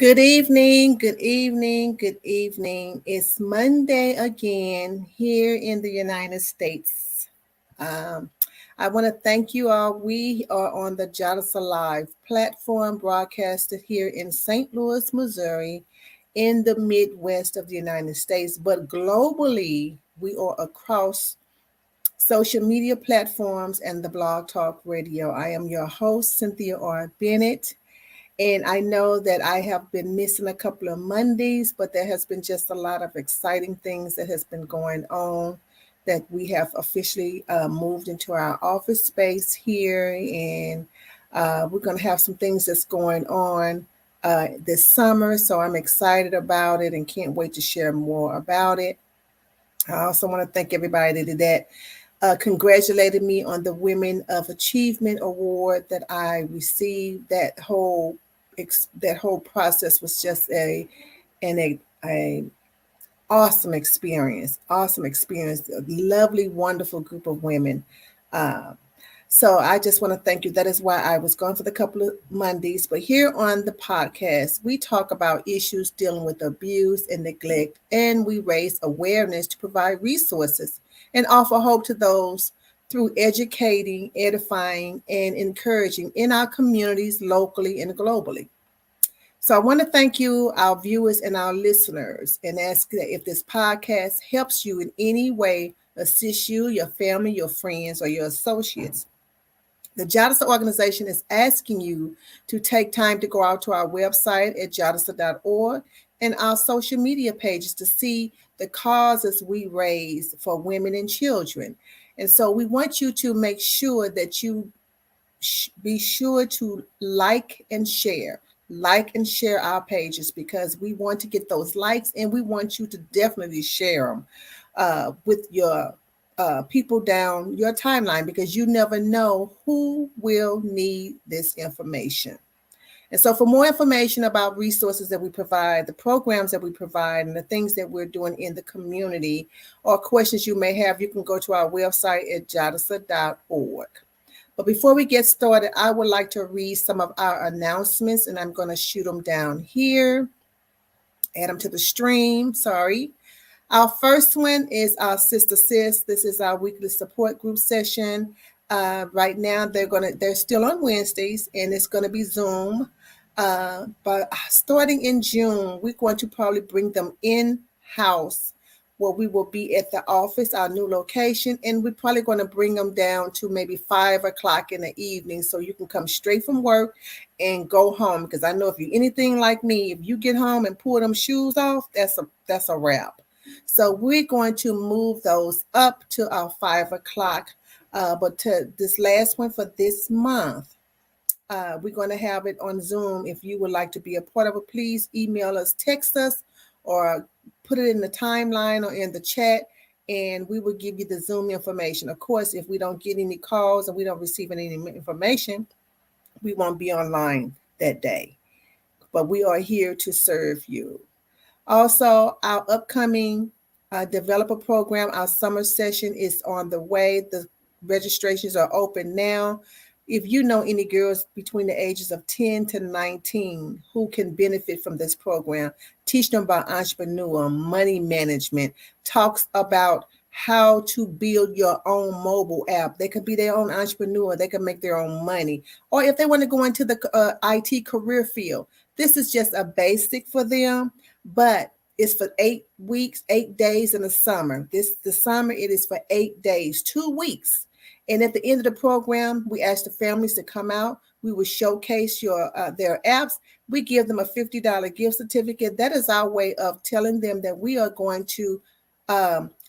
Good evening, good evening, good evening. It's Monday again here in the United States. Um, I want to thank you all. We are on the JADASA Live platform broadcasted here in St. Louis, Missouri, in the Midwest of the United States, but globally, we are across social media platforms and the Blog Talk Radio. I am your host, Cynthia R. Bennett. And I know that I have been missing a couple of Mondays, but there has been just a lot of exciting things that has been going on that we have officially moved into our office space here. And we're going to have some things that's going on this summer. So I'm excited about it and can't wait to share more about it. I also want to thank everybody that congratulated me on the Women of Achievement Award that I received. That whole process was just a awesome experience. Awesome experience. A lovely, wonderful group of women. Uh, so I just want to thank you. That is why I was gone for the couple of Mondays. But here on the podcast, we talk about issues dealing with abuse and neglect, and we raise awareness to provide resources and offer hope to those through educating, edifying, and encouraging in our communities locally and globally. So I want to thank you, our viewers and our listeners, and ask that if this podcast helps you in any way, assist you, your family, your friends, or your associates. The JADASA organization is asking you to take time to go out to our website at jadasa.org and our social media pages to see the causes we raise for women and children. And so we want you to make sure that you be sure to like and share our pages, because we want to get those likes and we want you to definitely share them with your people down your timeline, because you never know who will need this information. And so for more information about resources that we provide, the programs that we provide, and the things that we're doing in the community, or questions you may have, you can go to our website at jadasa.org. But before we get started, I would like to read some of our announcements, and I'm going to shoot them down here, add them to the stream. Sorry. Our first one is our Sister Sis. This is our weekly support group session. Right now, they're still on Wednesdays, and it's going to be Zoom. But starting in June, we're going to probably bring them in-house, where we will be at the office, our new location, and we're probably going to bring them down to maybe 5 o'clock in the evening, so you can come straight from work and go home. Because I know if you're anything like me, if you get home and pull them shoes off, that's a wrap. So we're going to move those up to our 5 o'clock. But to this last one for this month, we're going to have it on Zoom. If you would like to be a part of it, please email us, text us, or put it in the timeline or in the chat, and we will give you the Zoom information. Of course, if we don't get any calls and we don't receive any information, we won't be online that day. But we are here to serve you. Also, our upcoming developer program, our summer session is on the way. The registrations are open now. If you know any girls between the ages of 10 to 19 who can benefit from this program, teach them about entrepreneur, money management, talks about how to build your own mobile app. They could be their own entrepreneur. They can make their own money. Or if they want to go into the IT career field, this is just a basic for them, but it's for 8 weeks, 8 days in the summer. The summer, it is for 8 days, 2 weeks. And at the end of the program, we ask the families to come out. We will showcase their apps. We give them a $50 gift certificate. That is our way of telling them that we are going to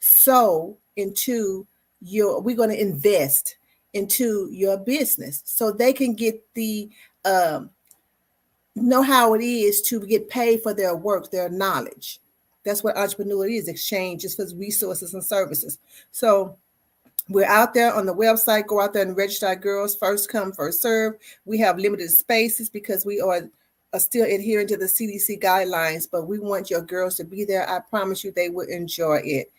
sow into we're going to invest into your business, so they can get the know how it is to get paid for their work, their knowledge. That's what entrepreneur is, exchanges for resources and services. So we're out there on the website. Go out there and register our girls. First come, first serve. We have limited spaces because we are still adhering to the CDC guidelines, but we want your girls to be there. I promise you they will enjoy it.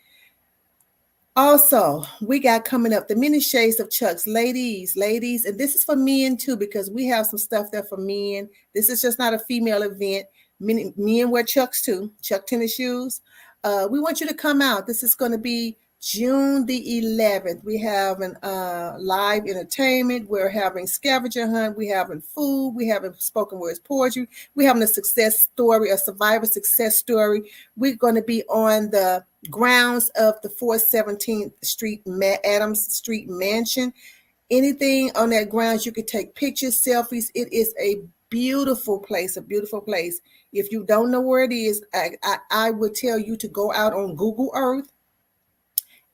Also, we got coming up the Many Shades of Chucks. Ladies, and this is for men too, because we have some stuff there for men. This is just not a female event. Men wear Chucks too, Chuck tennis shoes. We want you to come out. This is going to be June the 11th. We have an live entertainment. We're having scavenger hunt. We having food. We having spoken words poetry. We having a success story, a survivor success story. We're going to be on the grounds of the 417th Street, Adams Street Mansion. Anything on that grounds, you can take pictures, selfies. It is a beautiful place, a beautiful place. If you don't know where it is, I would tell you to go out on Google Earth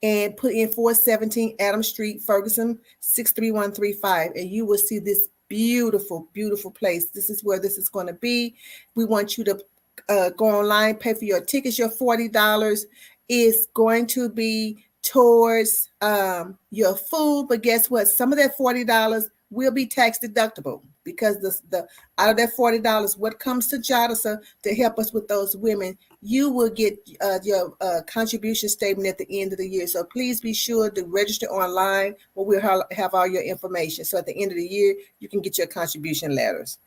and put in 417 Adams Street, Ferguson, 63135, and you will see this beautiful, beautiful place. This is where this is going to be. We want you to go online, pay for your tickets. Your $40 is going to be towards your food, but guess what? Some of that $40 will be tax deductible, because the out of that $40, what comes to JADASA to help us with those women, you will get your contribution statement at the end of the year. So please be sure to register online, where we'll have all your information. So at the end of the year, you can get your contribution letters.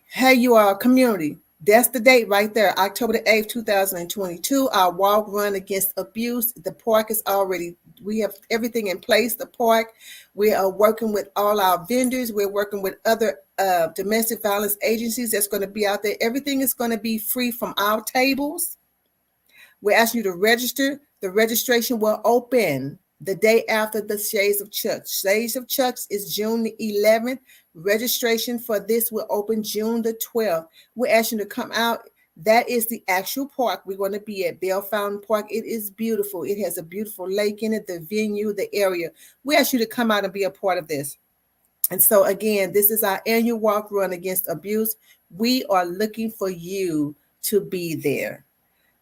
Hey, you are a community. That's the date right there, October the 8th, 2022. Our walk run against abuse. The park is already, we have everything in place. The park, we are working with all our vendors. We're working with other domestic violence agencies that's going to be out there. Everything is going to be free from our tables. We're asking you to register. The registration will open the day after the Shades of Chucks. Shades of Chucks is June the 11th. Registration for this will open June the 12th. We're asking you to come out. That is the actual park. We're going to be at Bell Fountain Park. It is beautiful. It has a beautiful lake in it, the venue, the area. We ask you to come out and be a part of this. And so again, this is our annual walk run against abuse. We are looking for you to be there.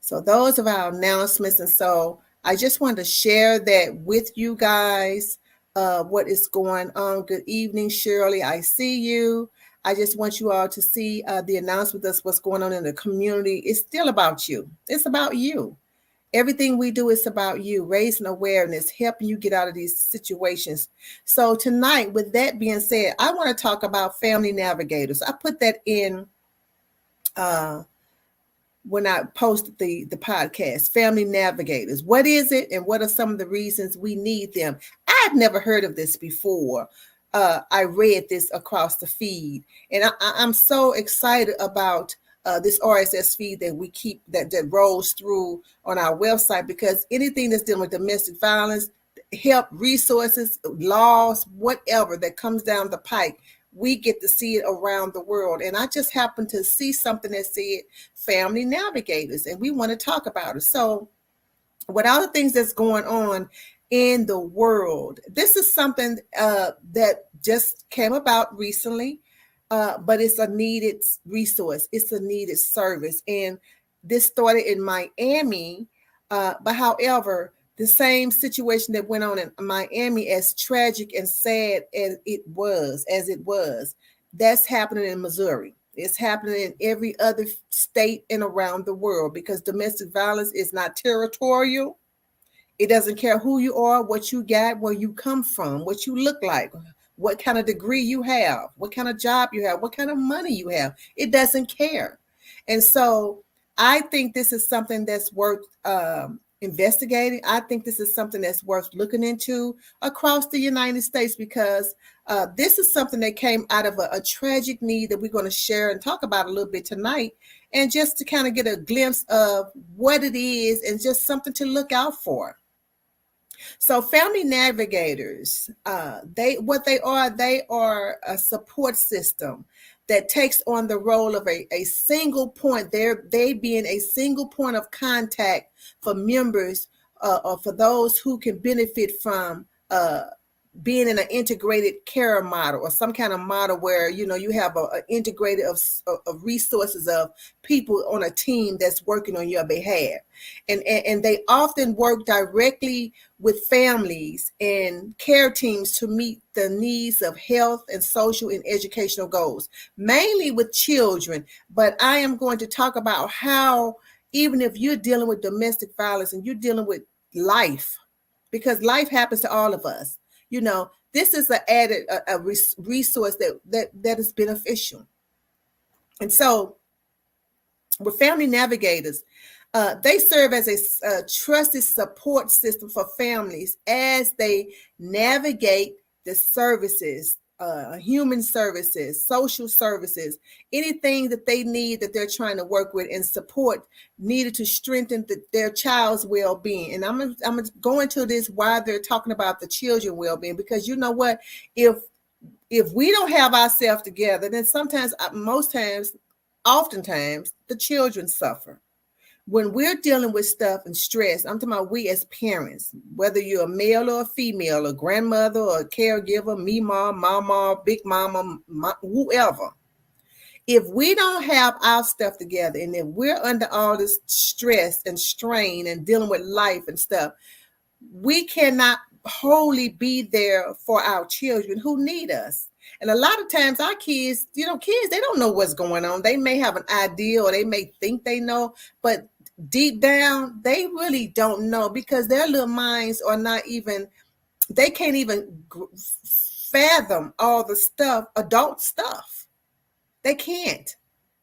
So those are our announcements. And so I just wanted to share that with you guys, what is going on. Good evening, Shirley. I see you. I just want you all to see the announcement that's what's going on in the community. It's still about you. It's about you. Everything we do is about you, raising awareness, helping you get out of these situations. So tonight, with that being said, I want to talk about family navigators. I put that in when I posted the podcast, family navigators. What is it, and what are some of the reasons we need them? I've never heard of this before. I read this across the feed, and I'm so excited about this RSS feed that we keep that rolls through on our website, because anything that's dealing with domestic violence, help, resources, laws, whatever that comes down the pike, we get to see it around the world. And I just happened to see something that said family navigators, and we want to talk about it. So with all the things that's going on in the world, this is something that just came about recently, but it's a needed resource. It's a needed service. And this started in Miami, but however, the same situation that went on in Miami, as tragic and sad as it was, that's happening in Missouri. It's happening in every other state and around the world, because domestic violence is not territorial. It doesn't care who you are, what you got, where you come from, what you look like, what kind of degree you have, what kind of job you have, what kind of money you have. It doesn't care. And so I think this is something that's worth investigating. I think this is something that's worth looking into across the United States, because this is something that came out of a tragic need that we're going to share and talk about a little bit tonight, and just to kind of get a glimpse of what it is and just something to look out for. So family navigators, they are a support system that takes on the role of a single point. They being a single point of contact for members, or for those who can benefit from being in an integrated care model, or some kind of model where you have an integrated of resources of people on a team that's working on your behalf, and they often work directly with families and care teams to meet the needs of health and social and educational goals, mainly with children. But I am going to talk about how, even if you're dealing with domestic violence and you're dealing with life, because life happens to all of us, this is an added resource that is beneficial. And so with family navigators, they serve as a trusted support system for families as they navigate the services, human services, social services, anything that they need that they're trying to work with and support needed to strengthen their child's well-being. And I'm gonna go into this why they're talking about the children well-being, because you know what, if we don't have ourselves together, then sometimes, most times, oftentimes, the children suffer. When we're dealing with stuff and stress, I'm talking about we as parents, whether you're a male or a female, a grandmother or a caregiver, me, mom, mama, big mama, whoever. If we don't have our stuff together and if we're under all this stress and strain and dealing with life and stuff, we cannot wholly be there for our children who need us. And a lot of times our kids, kids, they don't know what's going on. They may have an idea or they may think they know, but deep down, they really don't know, because their little minds are not even, they can't even fathom all the stuff, adult stuff. They can't.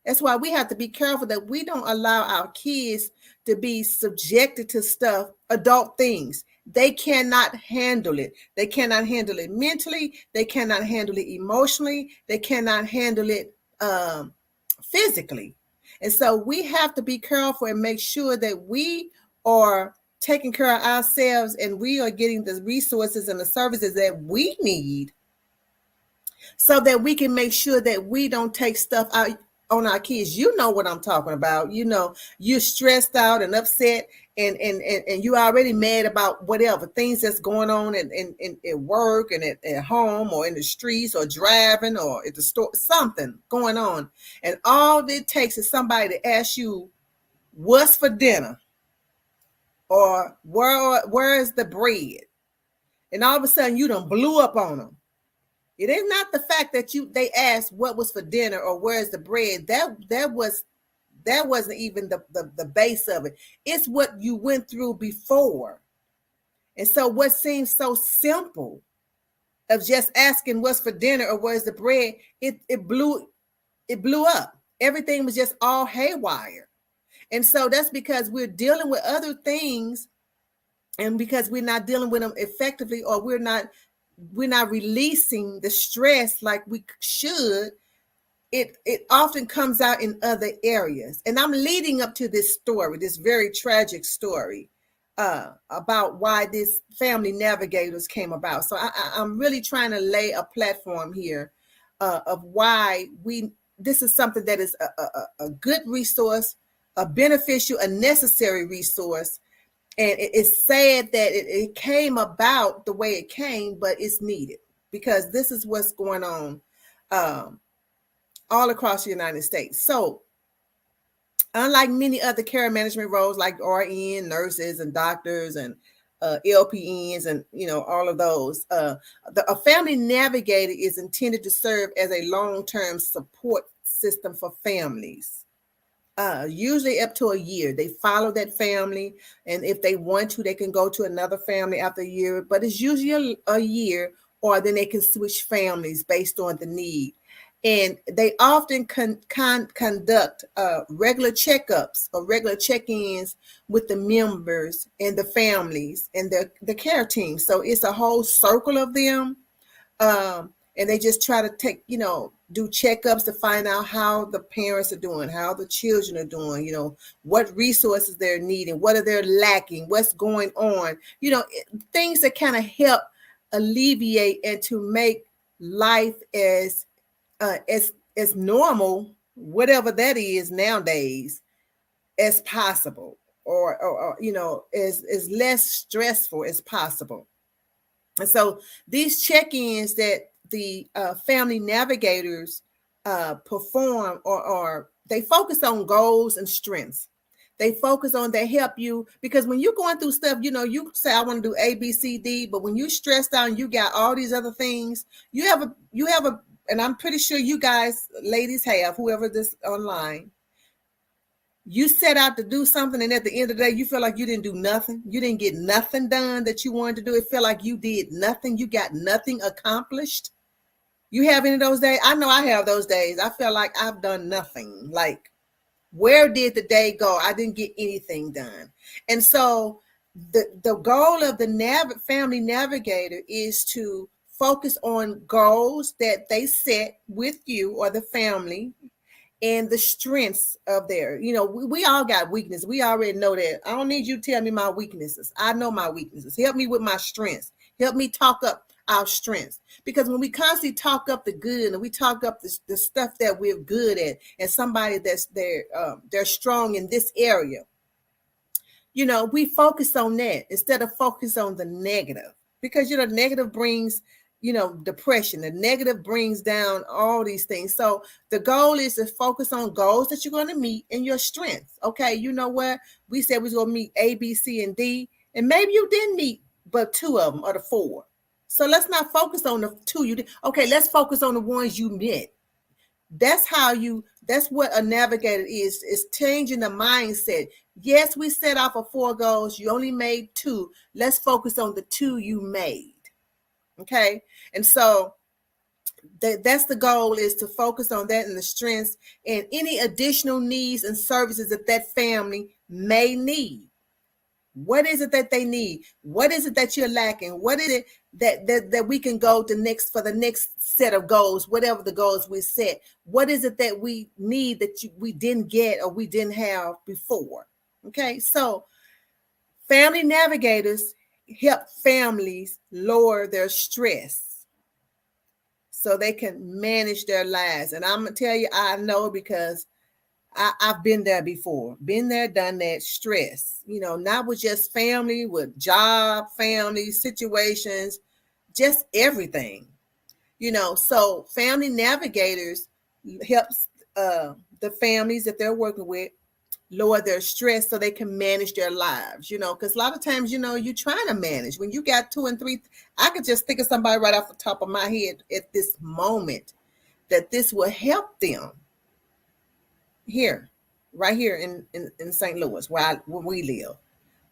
That's why we have to be careful that we don't allow our kids to be subjected to stuff, adult things. They cannot handle it. They cannot handle it mentally. They cannot handle it emotionally. They cannot handle it physically. And so we have to be careful and make sure that we are taking care of ourselves and we are getting the resources and the services that we need so that we can make sure that we don't take stuff out on our kids. You know what I'm talking about. You're stressed out and upset and you already mad about whatever things that's going on at work and at home or in the streets or driving or at the store, something going on. And all it takes is somebody to ask you, what's for dinner? Or where's the bread? And all of a sudden you done blew up on them. It is not the fact that they asked what was for dinner or where's the bread. That wasn't even the base of it. It's what you went through before. And so what seems so simple of just asking what's for dinner or where's the bread, it blew up. Everything was just all haywire. And so that's because we're dealing with other things, and because we're not dealing with them effectively, or we're not releasing the stress like we should, it often comes out in other areas. And I'm leading up to this story, this very tragic story about why this family navigators came about. So I'm really trying to lay a platform here of why this is something that is a good resource, a beneficial, a necessary resource. And it's sad that it came about the way it came, but it's needed, because this is what's going on all across the United States. So unlike many other care management roles like RN, nurses and doctors and LPNs and all of those, a family navigator is intended to serve as a long-term support system for families. Usually up to a year. They follow that family, and if they want to, they can go to another family after a year, but it's usually a year, or then they can switch families based on the need. And they often conduct regular checkups or regular check-ins with the members and the families and the care team. So it's a whole circle of them. And they just try to do checkups to find out how the parents are doing, how the children are doing, what resources they're needing, what are they lacking, what's going on, things that kind of help alleviate and to make life as normal, whatever that is nowadays, as possible, or as less stressful as possible. And so these check-ins that the family navigators perform, or they focus on goals and strengths. They help you, because when you're going through stuff, you say, I want to do A, B, C, D, but when you're stressed out and you got all these other things, you have a, and I'm pretty sure you guys, ladies, have, whoever this online, you set out to do something, and at the end of the day, you feel like you didn't do nothing. You didn't get nothing done that you wanted to do. It felt like you did nothing. You got nothing accomplished. You have any of those days? I know I have those days. I feel like I've done nothing. Like, Where did the day go? I didn't get anything done. And so the goal of the family navigator is to focus on goals that they set with you or the family, and the strengths of their, we all got weaknesses. We already know that. I don't need you to tell me my weaknesses. I know my weaknesses. Help me with my strengths. Help me talk up our strengths. Because when we constantly talk up the good and we talk up the stuff that we're good at, and somebody that's they're strong in this area, we focus on that instead of focus on the negative, because negative brings depression. The negative brings down all these things. So the goal is to focus on goals that you're going to meet and your strengths. Okay, you know what, we said we was going to meet A, B, C, and D, and maybe you didn't meet but 2 of them or the 4. So let's not focus on the 2 you did. Okay, let's focus on the ones you met. That's what a navigator is changing the mindset. Yes, we set off of 4 goals. You only made 2. Let's focus on the 2 you made. Okay. And so that's the goal, is to focus on that and the strengths and any additional needs and services that family may need. What is it that they need? What is it that you're lacking? What is it that we can go to for the next set of goals, whatever the goals we set? What is it that we need that we didn't get or we didn't have before? Okay, so family navigators help families lower their stress so they can manage their lives. And I'm going to tell you, I know, because I've been there before, been there, done that. Stress, not with just family, with job, family situations, just everything, so family navigators helps the families that they're working with lower their stress so they can manage their lives, because a lot of times, you're trying to manage when you got 2 and 3. I could just think of somebody right off the top of my head at this moment that this will help them right here in St. Louis, where we live,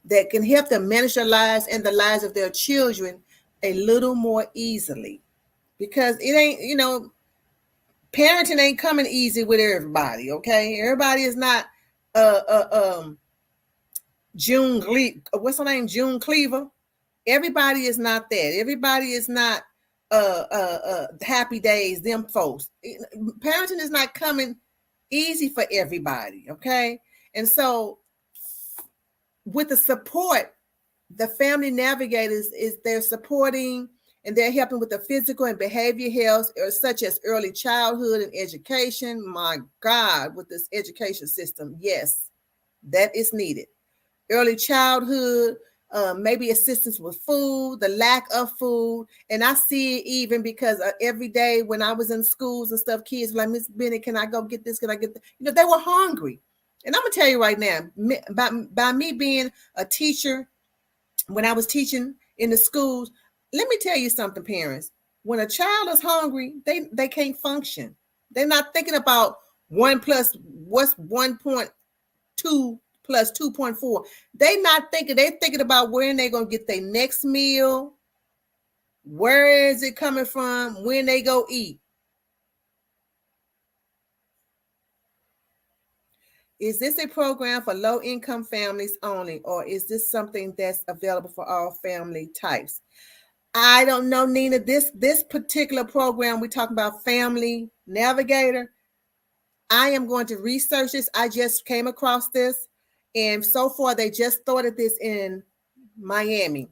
that can help them manage their lives and the lives of their children a little more easily. Because it ain't, parenting ain't coming easy with everybody. Okay, everybody is not June what's her name, June Cleaver. Everybody is not that. Everybody is not Happy Days, them folks. Parenting is not coming easy for everybody. Okay, and so with the support, the family navigators they're supporting and they're helping with the physical and behavior health, such as early childhood and education. My God, with this education system, yes, that is needed. Early childhood, maybe assistance with food, the lack of food. And I see it even because every day when I was in schools and stuff, kids were like, Miss Bennett, can I go get this? Can I get that? They were hungry. And I'm going to tell you right now, by me being a teacher, when I was teaching in the schools, let me tell you something, parents. When a child is hungry, they can't function. They're not thinking about 1 plus what's 1.2 plus 2.4. They're thinking about where they're going to get their next meal. Where is it coming from? When they go eat. Is this a program for low-income families only, or is this something that's available for all family types? I don't know, Nina. This particular program we're talking about, Family Navigator, I am going to research this. I just came across this, and so far they just started this in Miami,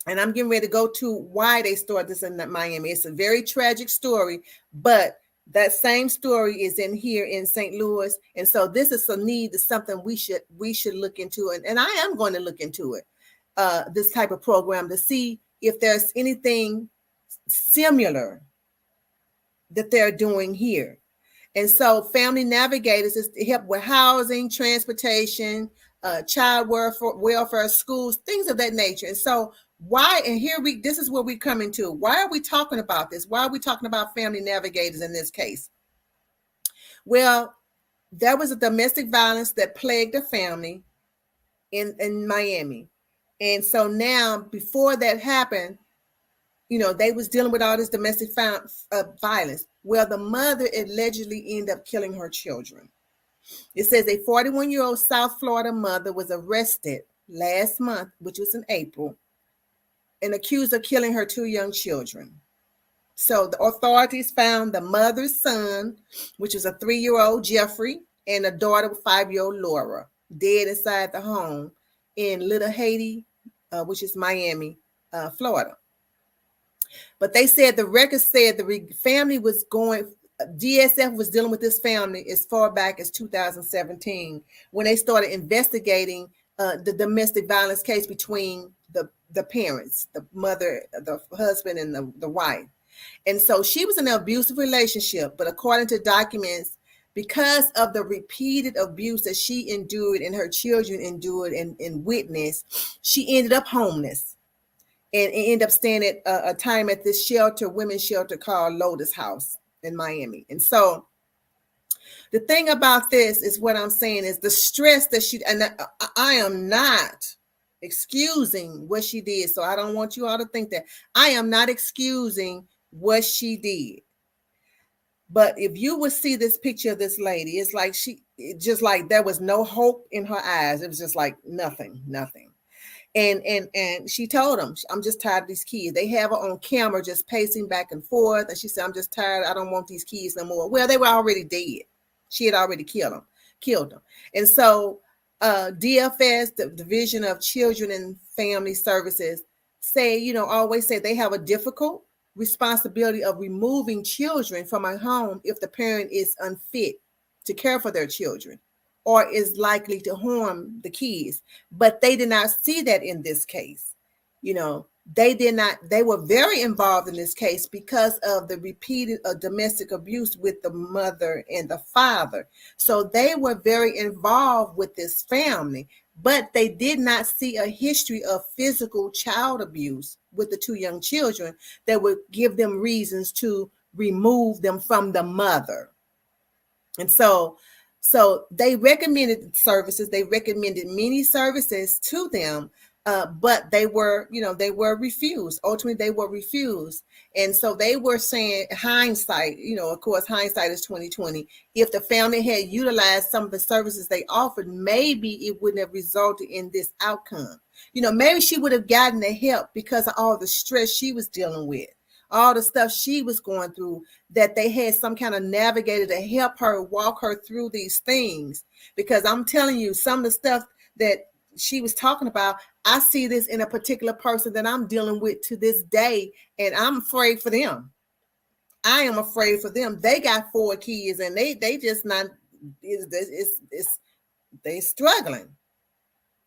and I'm getting ready to go to why they started this in Miami. It's a very tragic story, but that same story is in here in St. Louis, and so this is a need. Is something we should look into, and I am going to look into it. This type of program to see if there's anything similar that they're doing here. And so Family Navigators is to help with housing, transportation, child welfare, schools, things of that nature. And so this is where we come into. Why are we talking about this? Why are we talking about Family Navigators in this case? Well, there was a domestic violence that plagued a family in Miami. And so now, before that happened, they was dealing with all this domestic violence. Well, the mother allegedly ended up killing her children. It says a 41-year-old South Florida mother was arrested last month, which was in April, and accused of killing her 2 young children. So the authorities found the mother's son, which was a 3-year-old Jeffrey, and a daughter, 5-year-old Laura, dead inside the home in Little Haiti, which is Miami, Florida. But they said the record said the family was going, DSF was dealing with this family as far back as 2017 when they started investigating the domestic violence case between the parents, the mother, the husband, and the wife. And so she was in an abusive relationship, but according to documents, because of the repeated abuse that she endured and her children endured and witnessed, she ended up homeless and ended up staying at a time at this shelter, women's shelter called Lotus House in Miami. And so the thing about this is what I'm saying is the stress that she, and I am not excusing what she did. So I don't want you all to think that I am not excusing what she did. But if you would see this picture of this lady, it's like just like there was no hope in her eyes. It was just like nothing. And she told him, I'm just tired of these kids. They have her on camera just pacing back and forth. And she said, I'm just tired. I don't want these kids no more. Well, they were already dead. She had already killed them. And so DFS, the Division of Children and Family Services, always say they have a difficult responsibility of removing children from a home if the parent is unfit to care for their children or is likely to harm the kids. But they did not see that in this case. They were very involved in this case because of the repeated domestic abuse with the mother and the father. So they were very involved with this family, but they did not see a history of physical child abuse with the 2 young children that would give them reasons to remove them from the mother. And so they recommended services. They recommended many services to them, but they were refused. Ultimately, they were refused. And so they were saying, hindsight, of course, hindsight is 2020. If the family had utilized some of the services they offered, maybe it wouldn't have resulted in this outcome. Maybe she would have gotten the help because of all the stress she was dealing with, all the stuff she was going through, that they had some kind of navigator to help her walk her through these things. Because I'm telling you, some of the stuff that she was talking about, I see this in a particular person that I'm dealing with to this day, and I'm afraid for them. I am afraid for them. They got 4 kids, and they just not, they struggling.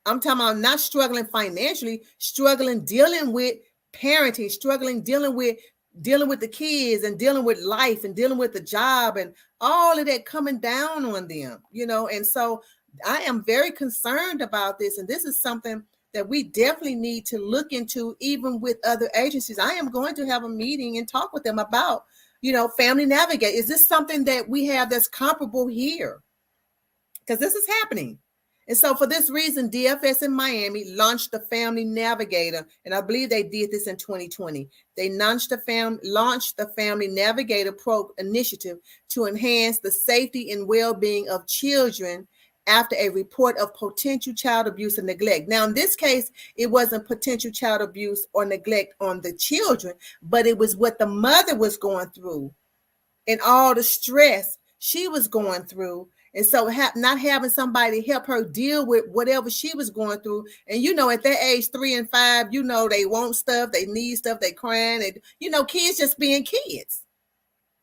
I'm talking about not struggling financially, struggling dealing with parenting, struggling dealing with the kids and dealing with life and dealing with the job and all of that coming down on them, And so I am very concerned about this. And this is something that we definitely need to look into, even with other agencies. I am going to have a meeting and talk with them about, Family Navigate. Is this something that we have that's comparable here? Because this is happening. And so for this reason, DFS in Miami launched the Family Navigator, and I believe they did this in 2020. They launched the Family Navigator initiative to enhance the safety and well-being of children after a report of potential child abuse and neglect. Now, in this case, it wasn't potential child abuse or neglect on the children, but it was what the mother was going through and all the stress she was going through. And so not having somebody help her deal with whatever she was going through. And, at that age, 3 and 5, they want stuff, they need stuff, they crying, and, kids just being kids.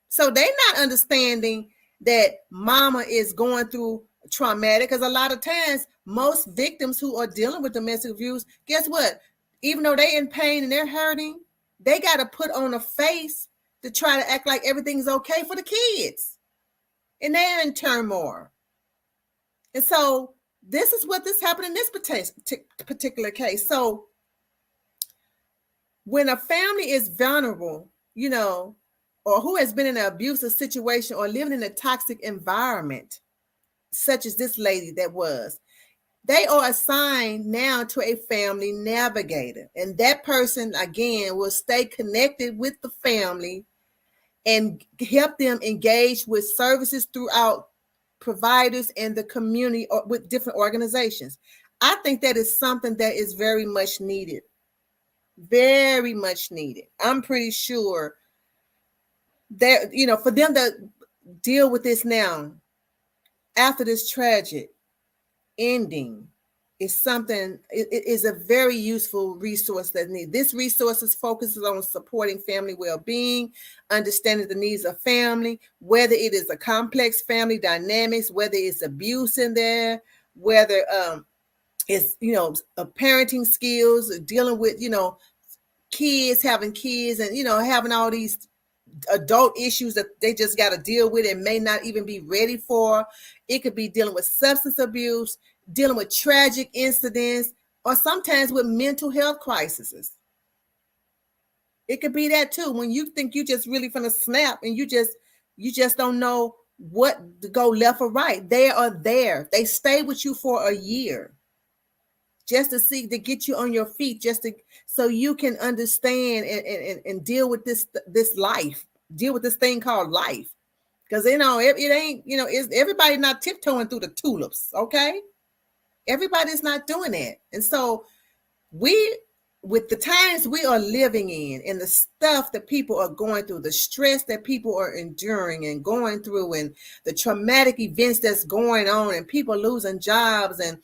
So they're not understanding that mama is going through traumatic, because a lot of times most victims who are dealing with domestic abuse, guess what? Even though they're in pain and they're hurting, they got to put on a face to try to act like everything's okay for the kids. And they're in turmoil. And so this is what happened in this particular case. So when a family is vulnerable, or who has been in an abusive situation or living in a toxic environment, such as this lady that was, they are assigned now to a family navigator. And that person, again, will stay connected with the family and help them engage with services throughout providers and the community or with different organizations. I think that is something that is very much needed. Very much needed. I'm pretty sure that, for them to deal with this now after this tragic ending is something, it is a very useful resource that needs. This resource focuses on supporting family well-being, understanding the needs of family, whether it is a complex family dynamics, whether it's abuse in there, whether it's, parenting skills, dealing with, kids having kids and, having all these adult issues that they just got to deal with and may not even be ready for. It could be dealing with substance abuse, dealing with tragic incidents, or sometimes with mental health crises. It could be that too, when you think you just really finna snap and you just don't know what to go left or right. They are there. They stay with you for a year just to get you on your feet, so you can understand and deal with this life, deal with this thing called life. Because it ain't, it's everybody not tiptoeing through the tulips, okay? Everybody's not doing that. And so with the times we are living in and the stuff that people are going through, the stress that people are enduring and going through, and the traumatic events that's going on, and people losing jobs, and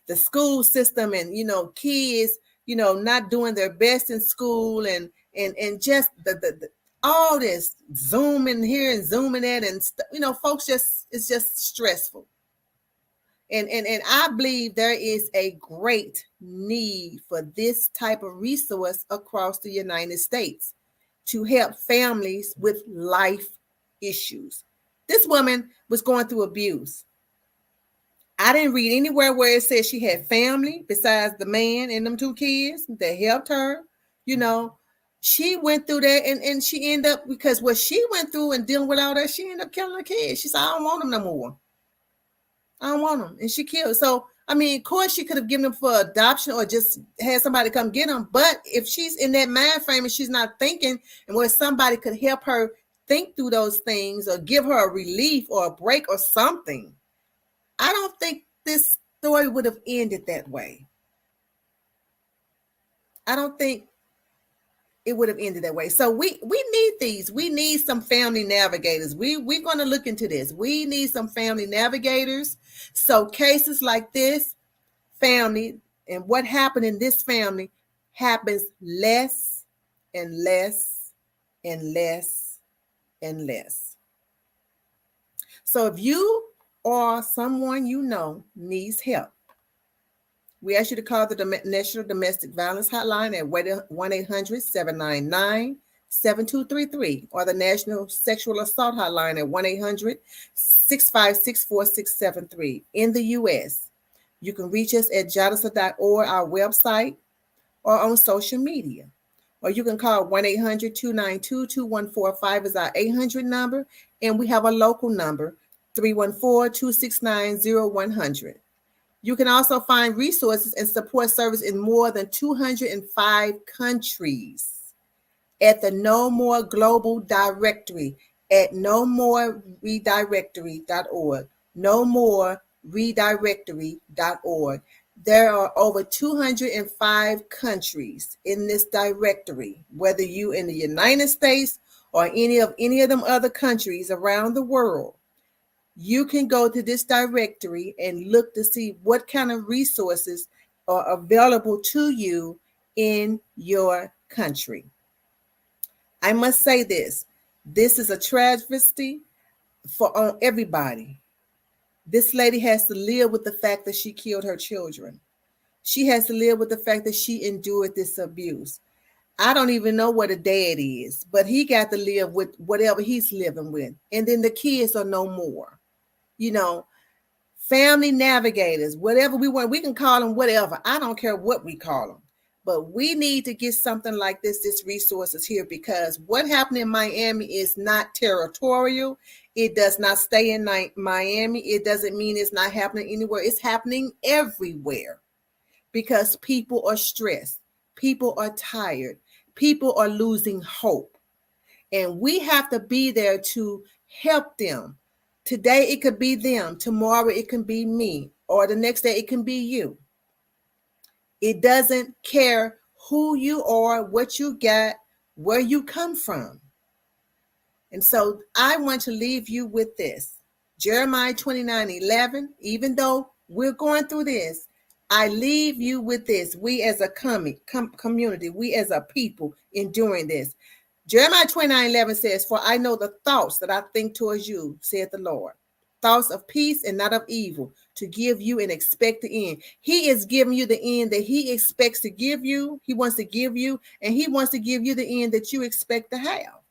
the school system, and kids not doing their best in school, and just the all this zooming here and zooming that, and folks, it's just stressful, and I believe there is a great need for this type of resource across the United States to help families with life issues. This woman was going through abuse. I didn't read anywhere where it said she had family besides the man and them 2 kids that helped her. She went through that, and she ended up, because what she went through and dealing with all that, she ended up killing her kids. She said, I don't want them no more. I don't want them. And she killed. So, of course, she could have given them for adoption or just had somebody come get them. But if she's in that mind frame and she's not thinking, and where somebody could help her think through those things or give her a relief or a break or something, I don't think this story would have ended that way. I don't think it would have ended that way. So we need these. We need some family navigators. We're going to look into this. We need some family navigators. So cases like this family and what happened in this family happens less and less and less and less. So if you or someone needs help, we ask you to call the National Domestic Violence Hotline at 1-800-799-7233 or the National Sexual Assault Hotline at 1-800-656-4673 in the U.S. You can reach us at JADASA.org, our website, or on social media. Or you can call 1-800-292-2145 is our 800 number, and we have a local number, 314-269-0100. You can also find resources and support service in more than 205 countries at the No More Global Directory at nomoreredirectory.org. nomoreredirectory.org. There are over 205 countries in this directory, whether you in the United States or any of them other countries around the world. You can go to this directory and look to see what kind of resources are available to you in your country. I must say this is a travesty on everybody. This lady has to live with the fact that she killed her children. She has to live with the fact that she endured this abuse. I don't even know what a dad is, but he got to live with whatever he's living with. And then the kids are no more. Family navigators, whatever we want, we can call them whatever. I don't care what we call them. But we need to get something like this resources here, because what happened in Miami is not territorial. It does not stay in Miami. It doesn't mean it's not happening anywhere. It's happening everywhere because people are stressed. People are tired. People are losing hope. And we have to be there to help them Today it could be them, tomorrow it can be me, or the next day it can be you. It doesn't care who you are, what you got, where you come from. And so I want to leave you with this. Jeremiah 29:11, even though we're going through this, I leave you with this. We as a community, we as a people enduring this. Jeremiah 29:11 says, "For I know the thoughts that I think towards you, saith the Lord. Thoughts of peace and not of evil, to give you an expected end." He is giving you the end that he expects to give you. He wants to give you, and he wants to give you the end that you expect to have.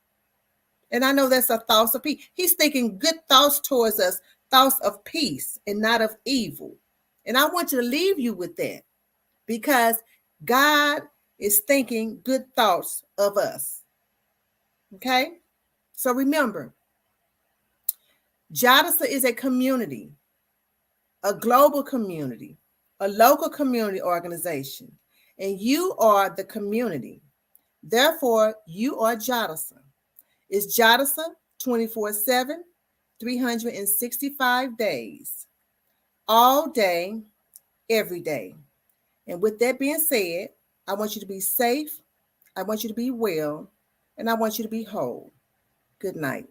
And I know that's a thoughts of peace. He's thinking good thoughts towards us, thoughts of peace and not of evil. And I want you to leave you with that, because God is thinking good thoughts of us. Okay? So remember, JADASA is a community, a global community, a local community organization, and you are the community. Therefore, you are JADASA. It's JADASA 24/7, 365 days, all day, every day. And with that being said, I want you to be safe, I want you to be well, and I want you to be whole. Good night.